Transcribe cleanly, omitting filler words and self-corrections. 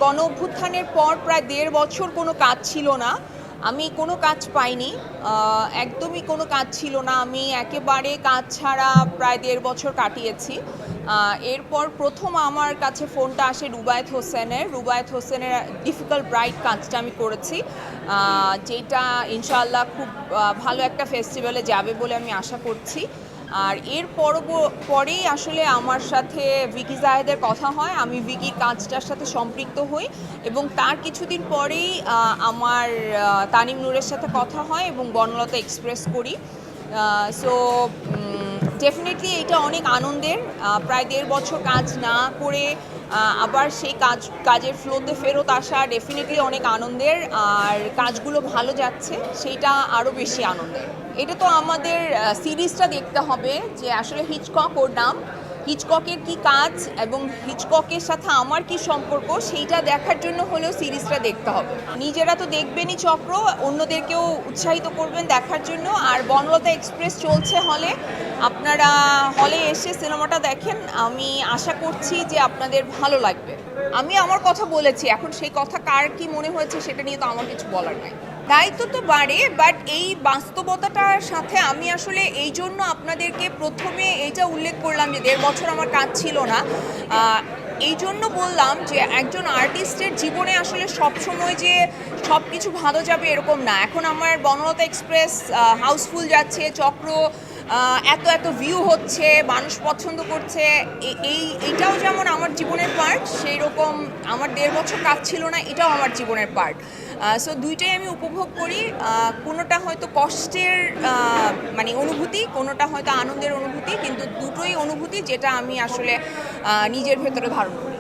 গণ অভ্যুত্থানের পর প্রায় ১.৫ বছর কোনো কাজ ছিল না। আমি কোনো কাজ পাইনি, একদমই কোনো কাজ ছিল না। আমি একেবারে কাজ ছাড়া প্রায় ১.৫ বছর কাটিয়েছি। এরপর প্রথম আমার কাছে ফোনটা আসে রুবায়েত হোসেনের ডিফিকাল্ট ব্রাইড কাজটা আমি করেছি, যেটা ইনশাআল্লাহ খুব ভালো একটা ফেস্টিভ্যালে যাবে বলে আমি আশা করছি। আর এর পরেই আসলে আমার সাথে ভিকি জাহেদের কথা হয়, আমি ভিকির কাজটার সাথে সম্পৃক্ত হই এবং তার কিছুদিন পরেই আমার তানিম নূরের সাথে কথা হয় এবং বনলতা এক্সপ্রেস করি। সো ডেফিনেটলি এটা অনেক আনন্দের, প্রায় ১.৫ বছর কাজ না করে আবার সেই কাজের ফ্লোতে ফেরত আসা ডেফিনেটলি অনেক আনন্দের। আর কাজগুলো ভালো যাচ্ছে, সেইটা আরও বেশি আনন্দের। এটা তো আমাদের সিরিজটা দেখতে হবে যে আসলে হিচকক ওর নাম, হিচককের কি কাজ এবং হিচককের সাথে আমার কি সম্পর্ক, সেইটা দেখার জন্য হলেও সিরিজটা দেখতে হবে। নিজেরা তো দেখবেনই চক্র, অন্যদেরকেও উৎসাহিত করবেন দেখার জন্য। আর বনলতা এক্সপ্রেস চলছে হলে, আপনারা হলে এসে সিনেমাটা দেখেন, আমি আশা করছি যে আপনাদের ভালো লাগবে। আমি আমার কথা বলেছি, এখন সেই কথা কার কি মনে হয়েছে সেটা নিয়ে তো আমার কিছু বলার নাই। দায়িত্ব তো বাড়ে, বাট এই বাস্তবতাটার সাথে আমি আসলে এই জন্য আপনাদেরকে প্রথমে এইটা উল্লেখ করলাম যে ১.৫ বছর আমার কাজ ছিল না। এই জন্য বললাম যে একজন আর্টিস্টের জীবনে আসলে সবসময় যে সব কিছু ভালো যাবে এরকম না। এখন আমার বনলতা এক্সপ্রেস হাউসফুল যাচ্ছে, চক্র এত এত ভিউ হচ্ছে, মানুষ পছন্দ করছে, এইটাও যেমন আমার জীবনের পার্ট, সেই রকম আমার ১.৫ বছর কাজ ছিল না এটাও আমার জীবনের পার্ট। সো দুইটাই আমি উপভোগ করি। কোনোটা হয়তো কষ্টের মানে অনুভূতি, কোনোটা হয়তো আনন্দের অনুভূতি, কিন্তু দুটোই অনুভূতি যেটা আমি আসলে নিজের ভেতরে ধারণ করি।